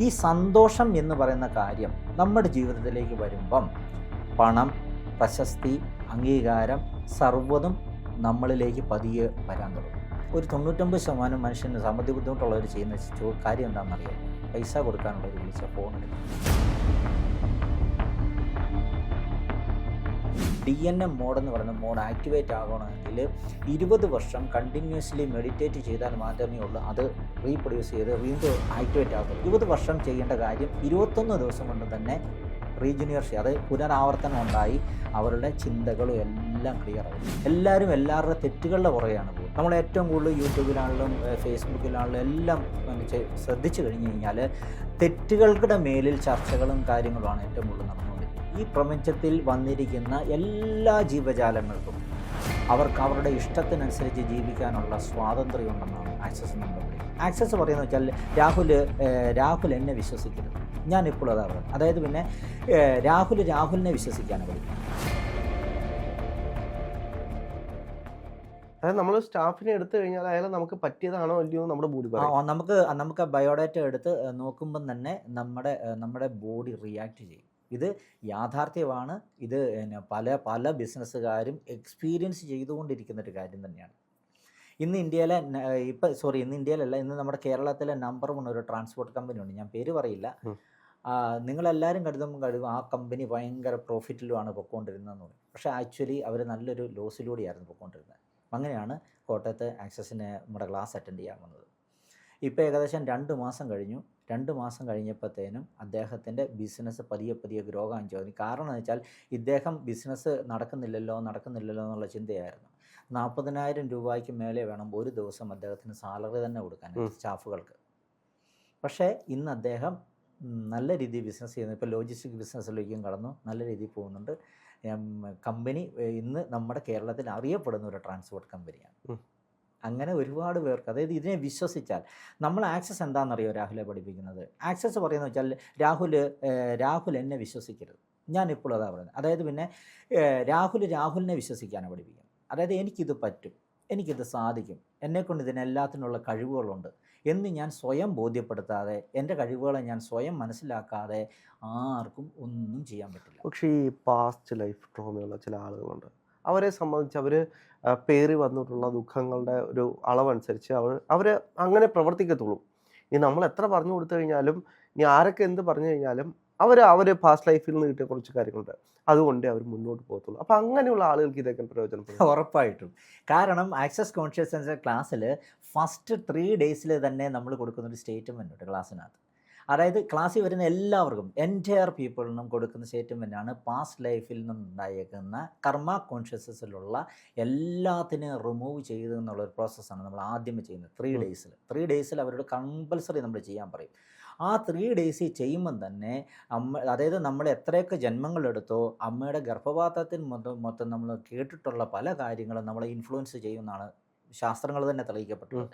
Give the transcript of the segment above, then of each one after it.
ഈ സന്തോഷം എന്ന് പറയുന്ന കാര്യം നമ്മുടെ ജീവിതത്തിലേക്ക് വരുമ്പം പണം, പ്രശസ്തി, അംഗീകാരം സർവ്വതും നമ്മളിലേക്ക് പതിയെ വരാൻ തുടങ്ങും. ഒരു 99% മനുഷ്യന് സാമ്പത്തിക ബുദ്ധിമുട്ടുള്ളവർ ചെയ്യുന്ന കാര്യം എന്താണെന്നറിയാം? പൈസ കൊടുക്കാനുള്ളവർ വിളിച്ച ഫോൺ എടുക്കും. DNM മോഡ് എന്ന് പറയുന്ന മോഡ് ആക്ടിവേറ്റ് ആകണമെങ്കിൽ 20 വർഷം കണ്ടിന്യൂസ്ലി മെഡിറ്റേറ്റ് ചെയ്താൽ മാത്രമേ ഉള്ളൂ അത് റീപ്രൊഡ്യൂസ് ചെയ്ത് വീണ്ടും ആക്ടിവേറ്റ് ആകത്തുള്ളൂ. 20 വർഷം ചെയ്യേണ്ട കാര്യം 21 ദിവസം കൊണ്ട് തന്നെ റീജുനിയർഷി, അത് പുനരാവർത്തനം ഉണ്ടായി അവരുടെ ചിന്തകളും എല്ലാം ക്ലിയർ ആകും. എല്ലാവരും എല്ലാവരുടെ തെറ്റുകളുടെ പുറകെയാണ് പോകുന്നത്. നമ്മൾ ഏറ്റവും കൂടുതൽ യൂട്യൂബിലാണെങ്കിലും ഫേസ്ബുക്കിലാണെങ്കിലും എല്ലാം ശ്രദ്ധിച്ചു കഴിഞ്ഞ് കഴിഞ്ഞാൽ തെറ്റുകളുടെ മേലിൽ ചർച്ചകളും കാര്യങ്ങളുമാണ് ഏറ്റവും കൂടുതൽ നടന്നുകൊണ്ടിരിക്കുന്നത്. ഈ പ്രപഞ്ചത്തിൽ വന്നിരിക്കുന്ന എല്ലാ ജീവജാലങ്ങൾക്കും അവർക്ക് അവരുടെ ഇഷ്ടത്തിനനുസരിച്ച് ജീവിക്കാനുള്ള സ്വാതന്ത്ര്യം ഉണ്ടെന്നാണ് ആക്സസ് നമ്മൾ പറയുന്നത്. ആക്സസ് പറയുന്നത് വെച്ചാൽ രാഹുൽ എന്നെ വിശ്വസിക്കരുത്, ഞാനിപ്പോൾ അതാ പറയുന്നത്. അതായത് പിന്നെ രാഹുലിനെ വിശ്വസിക്കാനാണ് പഠിക്കുന്നത്. അതായത് നമ്മൾ സ്റ്റാഫിനെ എടുത്തു കഴിഞ്ഞാൽ അയാൾ നമുക്ക് പറ്റിയതാണോ അല്ലയോ നമ്മുടെ ബോഡി പറയും. നമുക്ക് ബയോഡാറ്റ എടുത്ത് നോക്കുമ്പം തന്നെ നമ്മുടെ ബോഡി റിയാക്ട് ചെയ്യും. ഇത് യാഥാർത്ഥ്യമാണ്. ഇത് പല ബിസിനസ്സുകാരും എക്സ്പീരിയൻസ് ചെയ്തുകൊണ്ടിരിക്കുന്ന ഒരു കാര്യം തന്നെയാണ്. ഇന്ന് ഇന്ത്യയിലല്ല, ഇന്ന് നമ്മുടെ കേരളത്തിലെ നമ്പർ 1 ഒരു ട്രാൻസ്പോർട്ട് കമ്പനി ഉണ്ട്. ഞാൻ പേര് പറയില്ല. നിങ്ങളെല്ലാവരും കരുതും ആ കമ്പനി ഭയങ്കര പ്രോഫിറ്റിലുമാണ് പൊയ്ക്കൊണ്ടിരുന്നതെന്ന് പറയും. പക്ഷേ ആക്ച്വലി അവർ നല്ലൊരു ലോസിലൂടെയായിരുന്നു പൊയ്ക്കൊണ്ടിരുന്നത്. അങ്ങനെയാണ് കോട്ടയത്ത് ആക്സസിന് നമ്മുടെ ക്ലാസ് അറ്റൻഡ് ചെയ്യാൻ വന്നത്. ഇപ്പോൾ ഏകദേശം 2 മാസം കഴിഞ്ഞു. 2 മാസം കഴിഞ്ഞപ്പോഴത്തേനും അദ്ദേഹത്തിൻ്റെ ബിസിനസ് പതിയെ ഗ്രോ ആകാൻ തുടങ്ങി. കാരണം എന്ന് വെച്ചാൽ ഇദ്ദേഹം ബിസിനസ് നടക്കുന്നില്ലല്ലോ എന്നുള്ള ചിന്തയായിരുന്നു. 40,000 രൂപയ്ക്ക് മേലെ വേണം ഒരു ദിവസം അദ്ദേഹത്തിന് സാലറി തന്നെ കൊടുക്കാൻ സ്റ്റാഫുകൾക്ക്. പക്ഷേ ഇന്ന് അദ്ദേഹം നല്ല രീതിയിൽ ബിസിനസ് ചെയ്യുന്നു. ഇപ്പോൾ ലോജിസ്റ്റിക് ബിസിനസ്സിലേക്കും കടന്നു, നല്ല രീതിയിൽ പോകുന്നുണ്ട്. കമ്പനി ഇന്ന് നമ്മുടെ കേരളത്തിൽ അറിയപ്പെടുന്ന ഒരു ട്രാൻസ്പോർട്ട് കമ്പനിയാണ്. അങ്ങനെ ഒരുപാട് പേർക്ക്, അതായത് ഇതിനെ വിശ്വസിച്ചാൽ നമ്മൾ ആക്സസ് എന്താണെന്നറിയോ രാഹുലെ പഠിപ്പിക്കുന്നത്? ആക്സസ് പറയുന്നത് വെച്ചാൽ രാഹുൽ എന്നെ വിശ്വസിക്കരുത്, ഞാനിപ്പോൾ അതാ പറയുന്നത്. അതായത് പിന്നെ രാഹുലിനെ വിശ്വസിക്കാനാണ് പഠിപ്പിക്കുന്നത്. അതായത് എനിക്കിത് പറ്റും, എനിക്കിത് സാധിക്കും, എന്നെക്കൊണ്ട് ഇതിനെല്ലാത്തിനുള്ള കഴിവുകളുണ്ട് എന്ന് ഞാൻ സ്വയം ബോധ്യപ്പെടുത്താതെ, എൻ്റെ കഴിവുകളെ ഞാൻ സ്വയം മനസ്സിലാക്കാതെ ആർക്കും ഒന്നും ചെയ്യാൻ പറ്റില്ല. പക്ഷേ ഈ പാസ്റ്റ് ലൈഫ് ട്രോമയുള്ള ചില ആളുകളുണ്ട്. അവരെ സംബന്ധിച്ച് അവർ പേറി വന്നിട്ടുള്ള ദുഃഖങ്ങളുടെ ഒരു അളവനുസരിച്ച് അവർ അങ്ങനെ പ്രവർത്തിക്കത്തുള്ളൂ. ഇനി നമ്മൾ എത്ര പറഞ്ഞു കൊടുത്തു കഴിഞ്ഞാലും, ഇനി ആരൊക്കെ എന്ത് പറഞ്ഞു കഴിഞ്ഞാലും അവർ പാസ്റ്റ് ലൈഫിൽ നിന്ന് കിട്ടിയ കുറച്ച് കാര്യങ്ങളുണ്ട്, അതുകൊണ്ടേ അവർ മുന്നോട്ട് പോകത്തുള്ളൂ. അപ്പോൾ അങ്ങനെയുള്ള ആളുകൾക്ക് ഇതൊക്കെ പ്രയോജനപ്പെടും. ഉറപ്പായിട്ടും. കാരണം ആക്സസ് കോൺഷ്യസ്നസ് ക്ലാസ്സിൽ ഫസ്റ്റ് 3 ഡേയ്സിൽ തന്നെ നമ്മൾ കൊടുക്കുന്നൊരു സ്റ്റേറ്റ്മെൻ്റ് ഉണ്ട് ക്ലാസ്സിനകത്ത്. അതായത് ക്ലാസ്സിൽ വരുന്ന എല്ലാവർക്കും, എൻറ്റയർ പീപ്പിളിനും കൊടുക്കുന്ന സ്റ്റേറ്റ്മെൻറ്റാണ് പാസ്റ്റ് ലൈഫിൽ നിന്നുണ്ടായേക്കുന്ന കർമ്മ കോൺഷ്യസ്നസ്സിലുള്ള എല്ലാത്തിനെയും റിമൂവ് ചെയ്ത് എന്നുള്ളൊരു പ്രോസസ്സാണ് നമ്മൾ ആദ്യമേ ചെയ്യുന്നത്. 3 ഡേയ്സിൽ അവരോട് കമ്പൽസറി നമ്മൾ ചെയ്യാൻ പറയും. ആ 3 ഡേയ്സിൽ ചെയ്യുമ്പം തന്നെ അതായത് നമ്മൾ എത്രയൊക്കെ ജന്മങ്ങളെടുത്തോ അമ്മയുടെ ഗർഭപാത്രത്തിൽ മൊത്തം നമ്മൾ കേട്ടിട്ടുള്ള പല കാര്യങ്ങളും നമ്മളെ ഇൻഫ്ലുവൻസ് ചെയ്യുമെന്നാണ് ശാസ്ത്രങ്ങൾ തന്നെ തെളിയിക്കപ്പെട്ടത്.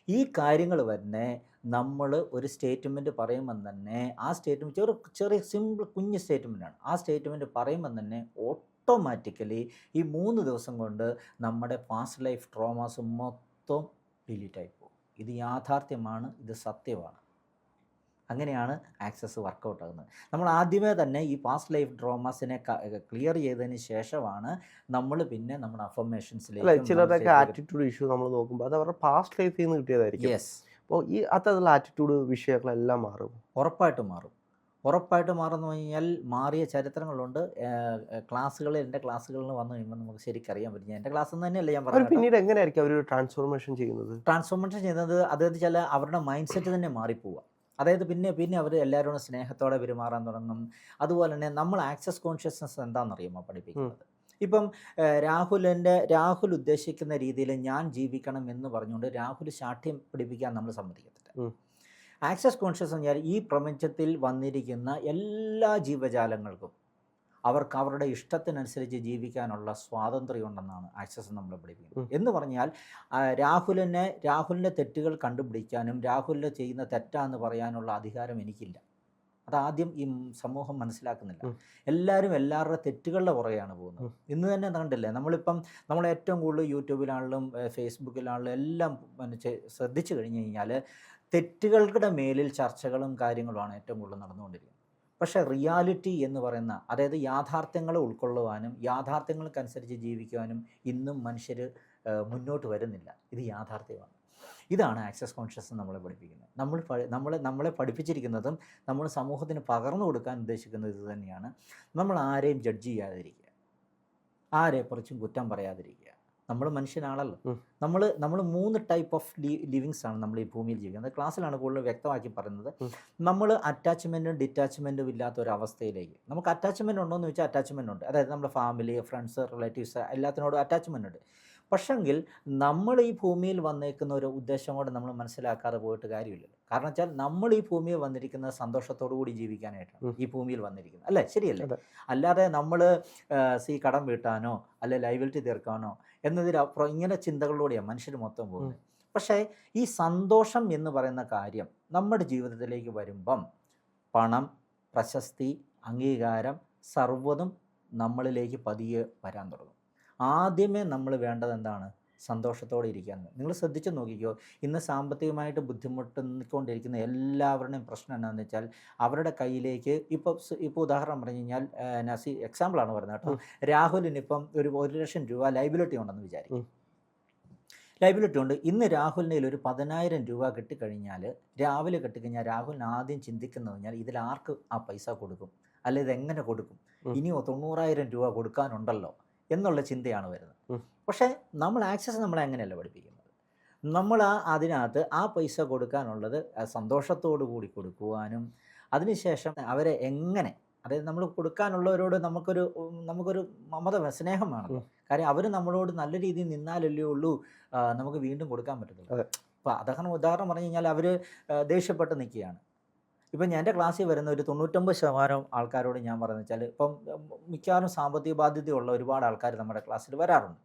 ഈ കാര്യങ്ങൾ തന്നെ നമ്മൾ ഒരു സ്റ്റേറ്റ്മെൻറ്റ് പറയുമ്പം തന്നെ ആ സ്റ്റേറ്റ്മെൻറ്റ് ചെറിയ സിമ്പിൾ കുഞ്ഞ് സ്റ്റേറ്റ്മെൻറ്റാണ്. ആ സ്റ്റേറ്റ്മെൻറ്റ് പറയുമ്പം തന്നെ ഓട്ടോമാറ്റിക്കലി ഈ 3 ദിവസം കൊണ്ട് നമ്മുടെ പാസ്റ്റ് ലൈഫ് ട്രോമാസ് മൊത്തം ഡിലീറ്റായി പോകും. ഇത് യാഥാർത്ഥ്യമാണ്, ഇത് സത്യമാണ്. അങ്ങനെയാണ് ആക്സസ് വർക്കൗട്ട് ആകുന്നത്. നമ്മൾ ആദ്യമേ തന്നെ ഈ പാസ്റ്റ് ലൈഫ് ട്രോമാസിനെ ക്ലിയർ ചെയ്തതിന് ശേഷമാണ് നമ്മൾ പിന്നെ നമ്മുടെ അഫർമേഷൻസിലേക്ക്. ചിലരൊക്കെ ആറ്റിറ്റ്യൂഡ് ഇഷ്യൂ നമ്മൾ നോക്കുമ്പോൾ അത് അവരുടെ പാസ്റ്റ് ലൈഫിൽ നിന്ന് കിട്ടിയതായിരിക്കും. യെസ്. അപ്പോൾ ഈ അത്തരത്തിലുള്ള ആറ്റിറ്റ്യൂഡ് വിഷയങ്ങളെല്ലാം മാറും. ഉറപ്പായിട്ടും മാറുന്നു കഴിഞ്ഞാൽ മാറിയ ചരിത്രങ്ങളുണ്ട്. എൻ്റെ ക്ലാസ്സുകളിൽ വന്നു കഴിയുമ്പോൾ നമുക്ക് ശരിക്കറിയാൻ പറ്റും. എൻ്റെ ക്ലാസ്സിൽ നിന്ന് തന്നെയല്ല ഞാൻ പറഞ്ഞത്. പിന്നീട് എങ്ങനെയായിരിക്കും അവർ ട്രാൻസ്ഫോർമേഷൻ ചെയ്യുന്നത്? അത് വെച്ചാൽ അവരുടെ മൈൻഡ് സെറ്റ് തന്നെ മാറിപ്പോവുക. അതായത് പിന്നെ അവർ എല്ലാവരോടും സ്നേഹത്തോടെ പെരുമാറാൻ തുടങ്ങും. അതുപോലെ തന്നെ നമ്മൾ ആക്സസ് കോൺഷ്യസ്നസ് എന്താണെന്നറിയുമോ പഠിപ്പിക്കുന്നത്? ഇപ്പം രാഹുൽ ഉദ്ദേശിക്കുന്ന രീതിയിൽ ഞാൻ ജീവിക്കണം എന്ന് പറഞ്ഞുകൊണ്ട് രാഹുൽ ശാഠ്യം പിടിപ്പിക്കാൻ നമ്മൾ സമ്മതിക്കത്തില്ല. ആക്സസ് കോൺഷ്യസ് പറഞ്ഞാൽ ഈ പ്രപഞ്ചത്തിൽ വന്നിരിക്കുന്ന എല്ലാ ജീവജാലങ്ങൾക്കും അവർക്ക് അവരുടെ ഇഷ്ടത്തിനനുസരിച്ച് ജീവിക്കാനുള്ള സ്വാതന്ത്ര്യം ഉണ്ടെന്നാണ് ആക്സസ് നമ്മൾ പഠിപ്പിക്കുന്നത്. എന്ന് പറഞ്ഞാൽ രാഹുലിൻ്റെ തെറ്റുകൾ കണ്ടുപിടിക്കാനും രാഹുലിൻ്റെ ചെയ്യുന്ന തെറ്റാന്ന് പറയാനുള്ള അധികാരം എനിക്കില്ല. അതാദ്യം ഈ സമൂഹം മനസ്സിലാക്കുന്നില്ല. എല്ലാവരും എല്ലാവരുടെ തെറ്റുകളുടെ പുറകെയാണ് പോകുന്നത്. ഇന്ന് തന്നെ കണ്ടില്ലേ, നമ്മൾ ഏറ്റവും കൂടുതൽ യൂട്യൂബിലാണെങ്കിലും ഫേസ്ബുക്കിലാണെങ്കിലും എല്ലാം ശ്രദ്ധിച്ചു കഴിഞ്ഞ് കഴിഞ്ഞാൽ തെറ്റുകളുടെ മേലിൽ ചർച്ചകളും കാര്യങ്ങളുമാണ് ഏറ്റവും കൂടുതൽ നടന്നുകൊണ്ടിരിക്കുന്നത്. പക്ഷേ റിയാലിറ്റി എന്ന് പറയുന്ന, അതായത് യാഥാർത്ഥ്യങ്ങളെ ഉൾക്കൊള്ളുവാനും യാഥാർത്ഥ്യങ്ങൾക്കനുസരിച്ച് ജീവിക്കുവാനും ഇന്നും മനുഷ്യർ മുന്നോട്ട് വരുന്നില്ല. ഇത് യാഥാർത്ഥ്യമാണ്. ഇതാണ് ആക്സസ് കോൺഷ്യസ് നമ്മളെ പഠിപ്പിക്കുന്നത്. നമ്മളെ പഠിപ്പിച്ചിരിക്കുന്നതും നമ്മൾ സമൂഹത്തിന് പകർന്നു കൊടുക്കാൻ ഉദ്ദേശിക്കുന്നത് ഇത് തന്നെയാണ്. നമ്മൾ ആരെയും ജഡ്ജ് ചെയ്യാതിരിക്കുക, ആരെക്കുറിച്ചും കുറ്റം പറയാതിരിക്കുക. നമ്മൾ മനുഷ്യനാണല്ലോ. നമ്മൾ 3 ടൈപ്പ് ഓഫ് ലിവിങ്സ് ആണ് നമ്മൾ ഈ ഭൂമിയിൽ ജീവിക്കുന്നത്. ക്ലാസ്സിലാണ് കൂടുതൽ വ്യക്തമാക്കി പറയുന്നത്. നമ്മൾ അറ്റാച്ച്മെൻറ്റും ഡിറ്റാച്ച്മെൻറ്റും ഇല്ലാത്ത ഒരു അവസ്ഥയിലേക്ക്, നമുക്ക് അറ്റാച്ച്മെൻറ്റ് ഉണ്ടോ എന്ന് ചോദിച്ചാൽ അറ്റാച്ച്മെൻറ്റ് ഉണ്ട്. അതായത് നമ്മുടെ ഫാമിലി, ഫ്രണ്ട്സ്, റിലേറ്റീവ്സ് എല്ലാത്തിനോടും അറ്റാച്ച്മെൻറ്റ് ഉണ്ട്. പക്ഷെങ്കിൽ നമ്മൾ ഈ ഭൂമിയിൽ വന്നേക്കുന്ന ഒരു ഉദ്ദേശം കൂടെ നമ്മൾ മനസ്സിലാക്കാതെ പോയിട്ട് കാര്യമില്ലല്ലോ. കാരണം വെച്ചാൽ നമ്മൾ ഈ ഭൂമിയിൽ വന്നിരിക്കുന്നത് സന്തോഷത്തോടു കൂടി ജീവിക്കാനായിട്ടാണ് ഈ ഭൂമിയിൽ വന്നിരിക്കുന്നത്, അല്ലേ? ശരിയല്ലേ? അല്ലാതെ നമ്മൾ കടം വീട്ടാനോ അല്ലെ ലൈബിലിറ്റി തീർക്കാനോ എന്നതിലപ്പുറം ഇങ്ങനെ ചിന്തകളിലൂടെയാണ് മനുഷ്യർ മൊത്തം പോകുന്നത്. പക്ഷേ ഈ സന്തോഷം എന്ന് പറയുന്ന കാര്യം നമ്മുടെ ജീവിതത്തിലേക്ക് വരുമ്പം പണം, പ്രശസ്തി, അംഗീകാരം സർവ്വതും നമ്മളിലേക്ക് പതിയെ വരാൻ തുടങ്ങും. ആദ്യമേ നമ്മൾ വേണ്ടത് എന്താണ്? സന്തോഷത്തോടെ ഇരിക്കാൻ. നിങ്ങൾ ശ്രദ്ധിച്ച് നോക്കിക്കോ, ഇന്ന് സാമ്പത്തികമായിട്ട് ബുദ്ധിമുട്ടിക്കൊണ്ടിരിക്കുന്ന എല്ലാവരുടെയും പ്രശ്നം എന്താണെന്ന് വെച്ചാൽ അവരുടെ കയ്യിലേക്ക് ഇപ്പോൾ ഉദാഹരണം പറഞ്ഞു കഴിഞ്ഞാൽ എക്സാമ്പിളാണ് പറയുന്നത് കേട്ടോ. രാഹുലിനിപ്പം ഒരു 1,00,000 രൂപ ലൈബിലിറ്റി ഉണ്ടെന്ന് വിചാരിക്കും. ലൈബിലിറ്റി ഉണ്ട്. ഇന്ന് രാഹുലിൻ്റെ ഒരു 10,000 രൂപ കിട്ടിക്കഴിഞ്ഞാൽ, രാവിലെ കിട്ടിക്കഴിഞ്ഞാൽ രാഹുലിന് ആദ്യം ചിന്തിക്കുന്നത് കഴിഞ്ഞാൽ ഇതിൽ ആർക്ക് ആ പൈസ കൊടുക്കും, അല്ലെ ഇതെങ്ങനെ കൊടുക്കും, ഇനിയോ 90,000 രൂപ കൊടുക്കാനുണ്ടല്ലോ എന്നുള്ള ചിന്തയാണ് വരുന്നത്. പക്ഷേ ആക്സസ് നമ്മളെ അങ്ങനെയല്ല പഠിപ്പിക്കുന്നത്. നമ്മൾ അതിനകത്ത് ആ പൈസ കൊടുക്കാനുള്ളത് സന്തോഷത്തോടു കൂടി കൊടുക്കുവാനും അതിനുശേഷം അവരെ എങ്ങനെ, അതായത് നമ്മൾ കൊടുക്കാനുള്ളവരോട് നമുക്കൊരു മമത, സ്നേഹം വേണം. കാര്യം അവർ നമ്മളോട് നല്ല രീതിയിൽ നിന്നാലല്ലേ ഉള്ളൂ നമുക്ക് വീണ്ടും കൊടുക്കാൻ പറ്റത്തുള്ളൂ. അപ്പോൾ ഉദാഹരണം പറഞ്ഞു കഴിഞ്ഞാൽ അവർ ദേഷ്യപ്പെട്ട് നിൽക്കുകയാണ്. ഇപ്പം എൻ്റെ ക്ലാസ്സിൽ വരുന്ന ഒരു 99% ആൾക്കാരോട് ഞാൻ പറയുന്നത് വെച്ചാൽ, ഇപ്പം മിക്കവാറും സാമ്പത്തിക ബാധ്യതയുള്ള ഒരുപാട് ആൾക്കാർ നമ്മുടെ ക്ലാസ്സിൽ വരാറുണ്ട്.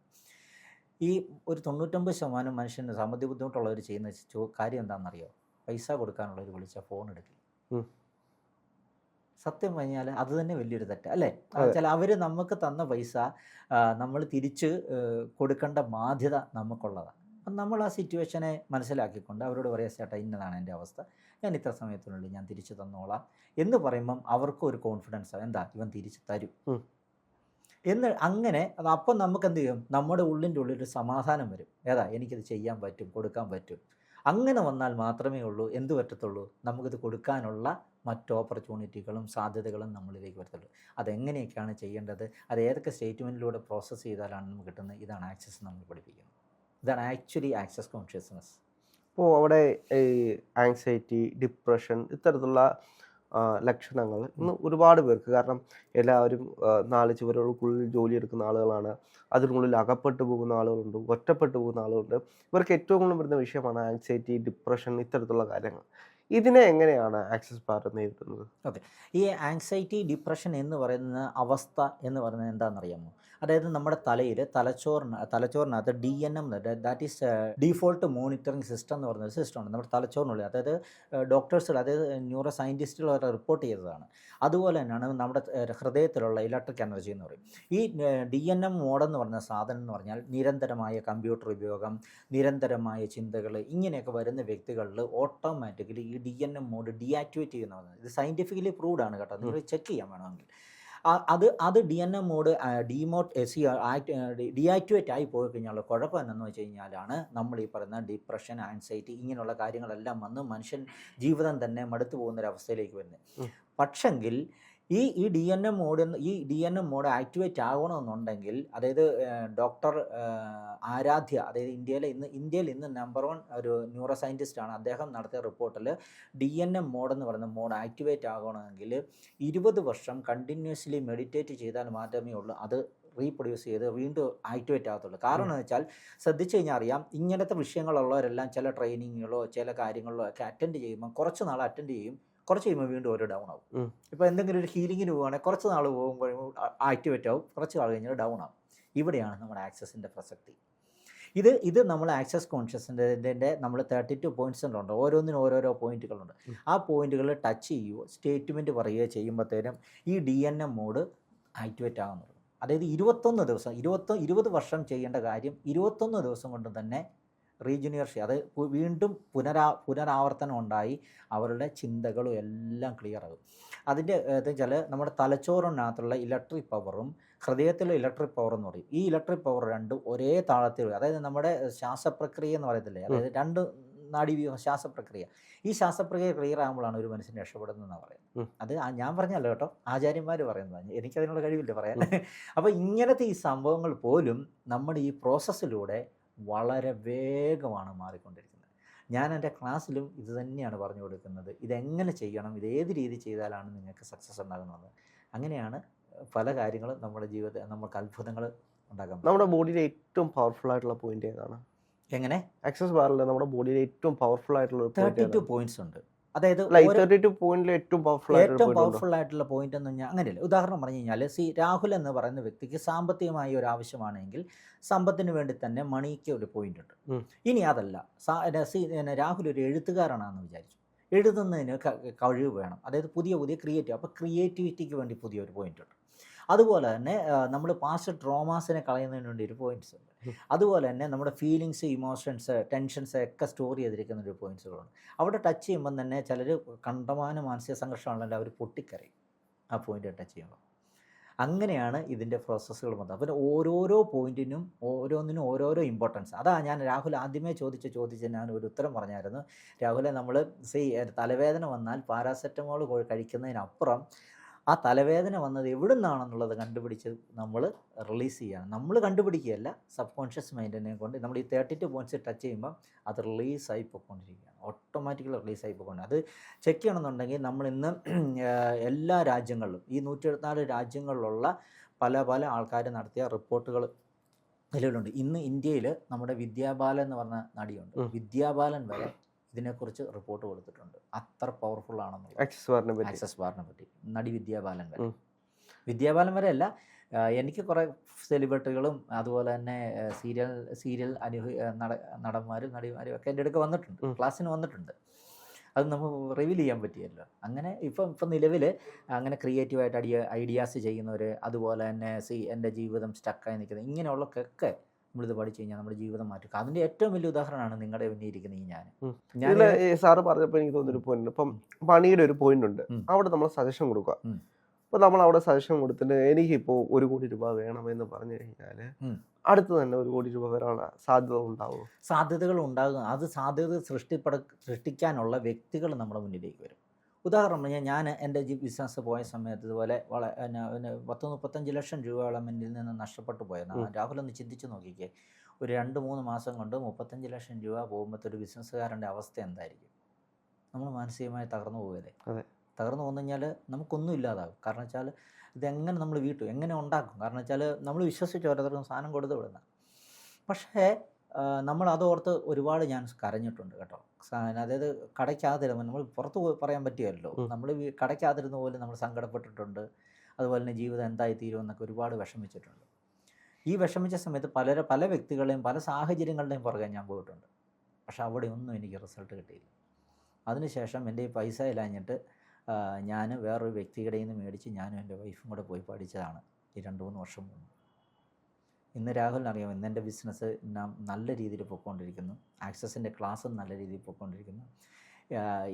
ഈ ഒരു 99% മനുഷ്യന് സാമ്പത്തിക ബുദ്ധിമുട്ടുള്ളവർ ചെയ്യുന്ന കാര്യം എന്താണെന്നറിയോ? പൈസ കൊടുക്കാനുള്ളവർ വിളിച്ചാൽ ഫോൺ എടുക്കില്ല. സത്യം പറഞ്ഞാൽ അത് തന്നെ വലിയൊരു തെറ്റ്, അല്ലേ? വെച്ചാൽ അവർ നമുക്ക് തന്ന പൈസ നമ്മൾ തിരിച്ച് കൊടുക്കേണ്ട ബാധ്യത നമുക്കുള്ളതാണ്. അപ്പം നമ്മൾ ആ സിറ്റുവേഷനെ മനസ്സിലാക്കിക്കൊണ്ട് അവരോട് പറയാം, ചേട്ടാ ഇന്നതാണ് എൻ്റെ അവസ്ഥ, ഞാൻ ഇത്ര സമയത്തിനുള്ളിൽ ഞാൻ തിരിച്ചു തന്നോളാം എന്ന് പറയുമ്പം അവർക്കും ഒരു കോൺഫിഡൻസ്, എന്താ ഇവൻ തിരിച്ചു തരും എന്ന്. അങ്ങനെ അപ്പം നമുക്ക് എന്ത് ചെയ്യും? നമ്മുടെ ഉള്ളിൻ്റെ ഉള്ളിൽ ഒരു സമാധാനം വരും. എനിക്കിത് ചെയ്യാൻ പറ്റും, കൊടുക്കാൻ പറ്റും. അങ്ങനെ വന്നാൽ മാത്രമേ ഉള്ളൂ എന്ത് പറ്റത്തുള്ളൂ, നമുക്കിത് കൊടുക്കാനുള്ള മറ്റ് ഓപ്പർച്യൂണിറ്റികളും സാധ്യതകളും നമ്മളിലേക്ക് വരത്തുള്ളൂ. അതെങ്ങനെയൊക്കെയാണ് ചെയ്യേണ്ടത്, അത് ഏതൊക്കെ സ്റ്റേറ്റ്മെൻറ്റിലൂടെ പ്രോസസ്സ് ചെയ്താലാണ് നമുക്ക് കിട്ടുന്നത്, ഇതാണ് ആക്സസ് നമ്മൾ പഠിപ്പിക്കുന്നത്. ഇതാണ് ആക്ച്വലി ആക്സസ് കോൺഷ്യസ്നസ്. അപ്പോൾ അവിടെ ഈ ആങ്സൈറ്റി, ഡിപ്രഷൻ ഇത്തരത്തിലുള്ള ലക്ഷണങ്ങൾ ഇന്ന് ഒരുപാട് പേർക്ക്, കാരണം എല്ലാവരും 4 ചുവരുകൾക്കുള്ളിൽ ജോലിയെടുക്കുന്ന ആളുകളാണ്, അതിനുള്ളിൽ അകപ്പെട്ടു പോകുന്ന ആളുകളുണ്ട്, ഒറ്റപ്പെട്ടു പോകുന്ന ആളുകളുണ്ട്. ഇവർക്ക് ഏറ്റവും കൂടുതൽ വരുന്ന വിഷയമാണ് ആങ്സൈറ്റി, ഡിപ്രഷൻ ഇത്തരത്തിലുള്ള കാര്യങ്ങൾ. ഇതിനെ എങ്ങനെയാണ് ആക്സസ് പാർട്ട് നേരിടുന്നത്? ഓക്കെ, ഈ ആങ്സൈറ്റി, ഡിപ്രഷൻ എന്ന് പറയുന്ന അവസ്ഥ എന്ന് പറയുന്നത് എന്താണെന്നറിയാമോ? അതായത് നമ്മുടെ തലച്ചോറിനകത്ത് DNM, that is default monitoring system എന്ന് പറയുന്ന ഒരു സിസ്റ്റമാണ് നമ്മുടെ തലച്ചോറിനുള്ളിൽ. അതായത് ഡോക്ടേഴ്സ്, അതായത് ന്യൂറോ സയൻറ്റിസ്റ്റുകൾ വരെ റിപ്പോർട്ട് ചെയ്തതാണ്. അതുപോലെ തന്നെയാണ് നമ്മുടെ ഹൃദയത്തിലുള്ള ഇലക്ട്രിക് എനർജി എന്ന് പറയും. ഈ DNM മോഡെന്ന് പറയുന്ന സാധനം എന്ന് പറഞ്ഞാൽ നിരന്തരമായ കമ്പ്യൂട്ടർ ഉപയോഗം, നിരന്തരമായ ചിന്തകൾ, ഇങ്ങനെയൊക്കെ വരുന്ന വ്യക്തികളിൽ ഓട്ടോമാറ്റിക്കലി ഈ DNM മോഡ് ഡീആക്ടിവേറ്റ് ചെയ്യുന്നതാണ്. ഇത് സയൻറ്റിഫിക്കലി പ്രൂവ്ഡ് ആണ് കേട്ടോ, നിങ്ങൾ ചെക്ക് ചെയ്യാൻ വേണമെങ്കിൽ. അത് DNM മോഡ് ഡീആക്ടിവേറ്റ് ആയി പോയി കഴിഞ്ഞാൽ കുഴപ്പം എന്നു വെച്ച് കഴിഞ്ഞാലാണ് നമ്മൾ ഈ പറയുന്ന ഡിപ്രഷൻ, ആൻസൈറ്റി ഇങ്ങനെയുള്ള കാര്യങ്ങളെല്ലാം വന്ന് മനുഷ്യൻ ജീവിതം തന്നെ മടുത്തു പോകുന്നൊരവസ്ഥയിലേക്ക് വരുന്നത്. പക്ഷെങ്കിൽ ഈ DNM മോഡ് ആക്ടിവേറ്റ് ആകണമെന്നുണ്ടെങ്കിൽ, അതായത് ഡോക്ടർ ആരാധ്യ, അതായത് ഇന്ത്യയിൽ ഇന്ന് നമ്പർ 1 ഒരു ന്യൂറോ സയൻറ്റിസ്റ്റാണ്. അദ്ദേഹം നടത്തിയ റിപ്പോർട്ടിൽ DNM മോഡെന്ന് പറയുന്ന മോഡ് ആക്ടിവേറ്റ് ആകണമെങ്കിൽ 20 വർഷം കണ്ടിന്യൂസ്ലി മെഡിറ്റേറ്റ് ചെയ്താൽ മാത്രമേ ഉള്ളൂ അത് റീപ്രൊഡ്യൂസ് ചെയ്ത് വീണ്ടും ആക്ടിവേറ്റ് ആകത്തുള്ളൂ. കാരണം എന്ന് വെച്ചാൽ ശ്രദ്ധിച്ചു കഴിഞ്ഞാൽ അറിയാം, ഇങ്ങനത്തെ വിഷയങ്ങളുള്ളവരെല്ലാം ചില ട്രെയിനിങ്ങുകളോ ചില കാര്യങ്ങളിലോ ഒക്കെ അറ്റൻഡ് ചെയ്യുമ്പോൾ കുറച്ച് നാൾ അറ്റൻഡ് ചെയ്യും, കുറച്ച് കഴിയുമ്പോൾ വീണ്ടും ഒരു ഡൗൺ ആവും. ഇപ്പോൾ എന്തെങ്കിലും ഒരു ഹീലിങ്ങിന് പോവുകയാണെങ്കിൽ കുറച്ച് നാൾ പോകുമ്പോൾ ആക്ടിവേറ്റ് ആവും, കുറച്ച് നാൾ കഴിഞ്ഞാൽ ഡൗൺ ആവും. ഇവിടെയാണ് നമ്മുടെ ആക്സസിൻ്റെ പ്രസക്തി. ഇത് നമ്മൾ ആക്സസ് കോൺഷ്യസ്നസിൻ്റെ നമ്മൾ 32 പോയിൻറ്റ്സ് ഉണ്ട്, ഓരോന്നിനും ഓരോരോ പോയിന്റുകളുണ്ട്. ആ പോയിന്റുകൾ ടച്ച് ചെയ്യുകയോ സ്റ്റേറ്റ്മെൻറ്റ് പറയുകയോ ചെയ്യുമ്പോഴത്തേനും ഈ DNM മോഡ് ആക്ടിവേറ്റ് ആകുന്നുള്ളൂ. അതായത് 21 ദിവസം 20 വർഷം ചെയ്യേണ്ട കാര്യം 21 ദിവസം കൊണ്ട് തന്നെ റീജുനിയർഷിപ്പ്, അത് വീണ്ടും പുനരാവർത്തനം ഉണ്ടായി അവരുടെ ചിന്തകളും എല്ലാം ക്ലിയർ ആകും. അതിൻ്റെ എന്താ വെച്ചാൽ നമ്മുടെ തലച്ചോറിനകത്തുള്ള ഇലക്ട്രിക് പവറും ഹൃദയത്തിലെ ഇലക്ട്രിക് പവർ എന്ന് പറയും. ഈ ഇലക്ട്രിക് പവർ രണ്ടും ഒരേ താളത്തിൽ, അതായത് നമ്മുടെ ശ്വാസപ്രക്രിയ എന്ന് പറയത്തില്ലേ, അതായത് രണ്ട് നാഡീവ്യൂഹം ശ്വാസപ്രക്രിയ, ഈ ശ്വാസപ്രക്രിയ ക്ലിയർ ആകുമ്പോഴാണ് ഒരു മനുഷ്യൻ രക്ഷപ്പെടുന്നതെന്നാണ് പറയുന്നത്. അത് ഞാൻ പറഞ്ഞല്ലോ കേട്ടോ, ആചാര്യന്മാർ പറയുന്നതാണ്, എനിക്കതിനുള്ള കഴിവില്ല പറയാൻ. അപ്പോൾ ഇങ്ങനത്തെ ഈ സംഭവങ്ങൾ പോലും നമ്മുടെ ഈ പ്രോസസ്സിലൂടെ വളരെ വേഗമാണ് മാറിക്കൊണ്ടിരിക്കുന്നത്. ഞാൻ എൻ്റെ ക്ലാസ്സിലും ഇത് തന്നെയാണ് പറഞ്ഞു കൊടുക്കുന്നത്. ഇതെങ്ങനെ ചെയ്യണം, ഇത് ഏത് രീതി ചെയ്താലാണ് നിങ്ങൾക്ക് സക്സസ് ഉണ്ടാകുന്നത്. അങ്ങനെയാണ് പല കാര്യങ്ങളും നമ്മുടെ ജീവിതത്തിൽ നമുക്ക് അത്ഭുതങ്ങൾ ഉണ്ടാക്കാൻ പറ്റും. നമ്മുടെ ബോഡിയിലെ ഏറ്റവും പവർഫുൾ ആയിട്ടുള്ള പോയിന്റ് ഏതാണ്? എങ്ങനെ? ആക്സസ് ബാറിൽ നമ്മുടെ ബോഡിയിലെ ഏറ്റവും പവർഫുൾ ആയിട്ടുള്ള 32 പോയിന്റ്സ് ഉണ്ട്. അതായത് 32 പോയിന്റിൽ ഏറ്റവും പവർഫുൾ ആയിട്ടുള്ള പോയിന്റ് എന്ന് പറഞ്ഞാൽ അങ്ങനെയല്ല. ഉദാഹരണം പറഞ്ഞു കഴിഞ്ഞാൽ രാഹുൽ എന്ന് പറയുന്ന വ്യക്തിക്ക് സാമ്പത്തികമായി ഒരു ആവശ്യമാണെങ്കിൽ സമ്പത്തിന് വേണ്ടി തന്നെ മണിക്ക് ഒരു പോയിന്റ് ഉണ്ട്. ഇനി അതല്ല, രാഹുൽ ഒരു എഴുത്തുകാരനാണെന്ന് വിചാരിച്ചു, എഴുതുന്നതിന് കഴിവ് വേണം, അതായത് പുതിയ ക്രിയേറ്റീവ്, അപ്പോൾ ക്രിയേറ്റിവിറ്റിക്ക് വേണ്ടി പുതിയൊരു പോയിന്റ് ഉണ്ട്. അതുപോലെ തന്നെ നമ്മൾ പാസ്റ്റ് ട്രോമാസിനെ കളയുന്നതിന് വേണ്ടി ഒരു പോയിന്റ്സ് ഉണ്ട്. അതുപോലെ തന്നെ നമ്മുടെ ഫീലിങ്സ്, ഇമോഷൻസ്, ടെൻഷൻസ് ഒക്കെ സ്റ്റോർ ചെയ്തിരിക്കുന്ന ഒരു പോയിന്റ്സുകളുണ്ട്. അവിടെ ടച്ച് ചെയ്യുമ്പം തന്നെ ചിലർ കണ്ടമാനം മാനസിക സംഘർഷമാണല്ലോ, അവർ പൊട്ടിക്കരയും ആ പോയിന്റ് ടച്ച് ചെയ്യുമ്പോൾ. അങ്ങനെയാണ് ഇതിൻ്റെ പ്രോസസ്സുകൾ മൊത്തം. അപ്പോൾ ഓരോരോ പോയിന്റിനും ഓരോന്നിനും ഓരോരോ ഇമ്പോർട്ടൻസ്. അതാ ഞാൻ രാഹുൽ ആദ്യമേ ചോദിച്ച് ഞാൻ ഒരു ഉത്തരം പറഞ്ഞായിരുന്നു. രാഹുലെ, നമ്മൾ തലവേദന വന്നാൽ പാരാസെറ്റമോൾ കഴിക്കുന്നതിനപ്പുറം ആ തലവേദന വന്നത് എവിടെ നിന്നാണെന്നുള്ളത് കണ്ടുപിടിച്ച് നമ്മൾ റിലീസ് ചെയ്യണം. നമ്മൾ കണ്ടുപിടിക്കുകയല്ല, സബ് കോൺഷ്യസ് മൈൻഡിനെ കൊണ്ട് നമ്മൾ ഈ 32 പോയിന്റ്സ് ടച്ച് ചെയ്യുമ്പോൾ അത് റിലീസായി പോയിക്കൊണ്ടിരിക്കുകയാണ്, ഓട്ടോമാറ്റിക്കലി റിലീസായി പോയിക്കൊണ്ട്. അത് ചെക്ക് ചെയ്യണമെന്നുണ്ടെങ്കിൽ നമ്മൾ ഇന്ന് എല്ലാ രാജ്യങ്ങളിലും, ഈ 174 രാജ്യങ്ങളിലുള്ള പല ആൾക്കാർ നടത്തിയ റിപ്പോർട്ടുകൾ നിലവിലുണ്ട്. ഇന്ന് ഇന്ത്യയിൽ നമ്മുടെ വിദ്യാബാലൻ എന്ന് പറഞ്ഞ നടിയുണ്ട്, വിദ്യാബാലൻ വരെ ഇതിനെക്കുറിച്ച് റിപ്പോർട്ട് കൊടുത്തിട്ടുണ്ട്. അത്ര പവർഫുൾ ആണെന്നുള്ളത് ആക്സസ് ബാറിനെ പറ്റി നടി വിദ്യാബാലൻ വരെ അല്ല, എനിക്ക് കുറേ സെലിബ്രിറ്റികളും അതുപോലെ തന്നെ സീരിയൽ നടന്മാരും നടിമാരും ഒക്കെ എൻ്റെ അടുക്ക് വന്നിട്ടുണ്ട്, ക്ലാസ്സിന് വന്നിട്ടുണ്ട്. അത് നമുക്ക് റിവീൽ ചെയ്യാൻ പറ്റിയല്ലോ. അങ്ങനെ ഇപ്പം നിലവിൽ അങ്ങനെ ക്രിയേറ്റീവായിട്ട് ഐഡിയാസ് ചെയ്യുന്നവർ, അതുപോലെ തന്നെ എൻ്റെ ജീവിതം സ്റ്റക്കായി നിൽക്കുന്നത്, ഇങ്ങനെയുള്ളതൊക്കെ നമ്മളിത് പഠിച്ചു കഴിഞ്ഞാൽ നമ്മുടെ ജീവിതം മാറ്റുക. അതിൻ്റെ ഏറ്റവും വലിയ ഉദാഹരണമാണ് നിങ്ങളുടെ മുന്നിൽ ഇരിക്കുന്ന ഈ ഞാൻ. സാറ് പറഞ്ഞപ്പോൾ എനിക്ക് തോന്നുന്നൊരു പോയിന്റ്, ഇപ്പം പണിയുടെ ഒരു പോയിന്റ് ഉണ്ട്, അവിടെ നമ്മൾ സജഷൻ കൊടുക്കുക. അപ്പോൾ നമ്മൾ അവിടെ സജഷൻ കൊടുത്തിട്ട് എനിക്കിപ്പോൾ 1 കോടി രൂപ വേണമെന്ന് പറഞ്ഞു കഴിഞ്ഞാൽ അടുത്ത് തന്നെ 1 കോടി രൂപ വരാനുള്ള സാധ്യതകൾ ഉണ്ടാകും. അത് സാധ്യത സൃഷ്ടിക്കാനുള്ള വ്യക്തികൾ നമ്മുടെ മുന്നിലേക്ക് വരും. ഉദാഹരണം പറഞ്ഞാൽ, ഞാൻ എൻ്റെ ബിസിനസ് പോയ സമയത്ത് ഇതുപോലെ 30-35 ലക്ഷം രൂപയോളം എന്നിൽ നിന്ന് നഷ്ടപ്പെട്ടു പോയെന്നാണ്. രാഹുൽ ഒന്ന് ചിന്തിച്ച് നോക്കിക്കേ, ഒരു 2-3 മാസം കൊണ്ട് 35 ലക്ഷം രൂപ പോകുമ്പോഴത്തെ ഒരു ബിസിനസ്സുകാരൻ്റെ അവസ്ഥ എന്തായിരിക്കും? നമ്മൾ മാനസികമായി തകർന്നു പോകല്ലേ. തകർന്നു പോന്നു കഴിഞ്ഞാൽ നമുക്കൊന്നും ഇല്ലാതാകും. കാരണം വെച്ചാൽ ഇതെങ്ങനെ നമ്മൾ എങ്ങനെ ഉണ്ടാക്കും? കാരണം വെച്ചാൽ നമ്മൾ വിശ്വസിച്ച് ഓരോരുത്തർക്കും സാധനം കൊടുത്ത് വിടുന്ന. പക്ഷേ നമ്മൾ അതോർത്ത് ഒരുപാട് ഞാൻ കരഞ്ഞിട്ടുണ്ട് കേട്ടോ. അതായത് കടയ്ക്കാതിരുമ്പോൾ നമ്മൾ പുറത്ത് പറയാൻ പറ്റുമല്ലോ, നമ്മൾ കടയ്ക്കാതിരുന്ന പോലെ നമ്മൾ സങ്കടപ്പെട്ടിട്ടുണ്ട്. അതുപോലെ തന്നെ ജീവിതം എന്തായി തീരുമെന്നൊക്കെ ഒരുപാട് വിഷമിച്ചിട്ടുണ്ട്. ഈ വിഷമിച്ച സമയത്ത് പല വ്യക്തികളെയും പല സാഹചര്യങ്ങളുടെയും പുറകെ ഞാൻ പോയിട്ടുണ്ട്. പക്ഷെ അവിടെ ഒന്നും എനിക്ക് റിസൾട്ട് കിട്ടിയില്ല. അതിനുശേഷം എൻ്റെ ഈ പൈസ ഇല്ലാഞ്ഞിട്ട് ഞാൻ വേറൊരു വ്യക്തിയുടെ നിന്ന് മേടിച്ച് ഞാനും എൻ്റെ വൈഫും കൂടെ പോയി പഠിച്ചതാണ് ഈ 2-3 വർഷം മുമ്പ്. ഇന്ന് രാഹുലിനറിയാം, ഇന്ന് എൻ്റെ ബിസിനസ് നല്ല രീതിയിൽ പോയിക്കൊണ്ടിരിക്കുന്നു, ആക്സസിൻ്റെ ക്ലാസ്സും നല്ല രീതിയിൽ പോയിക്കൊണ്ടിരിക്കുന്നു.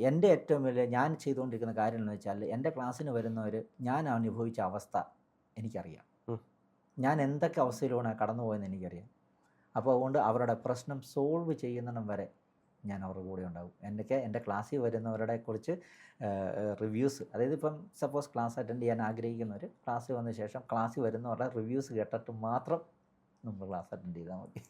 എൻ്റെ ഏറ്റവും വലിയ ഞാൻ ചെയ്തുകൊണ്ടിരിക്കുന്ന കാര്യം എന്ന് വെച്ചാൽ, എൻ്റെ ക്ലാസ്സിന് വരുന്നവർ ഞാൻ അനുഭവിച്ച അവസ്ഥ എനിക്കറിയാം, ഞാൻ എന്തൊക്കെ അവസ്ഥയിലൂടെ കടന്നുപോയെന്ന് എനിക്കറിയാം. അപ്പോൾ അതുകൊണ്ട് അവരുടെ പ്രശ്നം സോൾവ് ചെയ്യുന്നിടം വരെ ഞാൻ അവരുടെ കൂടെ ഉണ്ടാകും. എൻ്റെ ക്ലാസ്സിൽ വരുന്നവരുടെ കുറിച്ച് റിവ്യൂസ്, അതായത് ഇപ്പം സപ്പോസ് ക്ലാസ് അറ്റൻഡ് ചെയ്യാൻ ആഗ്രഹിക്കുന്നവർ ക്ലാസ്സിൽ വന്ന ശേഷം ക്ലാസ്സിൽ വരുന്നവരുടെ റിവ്യൂസ് കേട്ടിട്ട് മാത്രം നമ്മൾ ക്ലാസ് അറ്റൻഡ് ചെയ്താൽ മതി.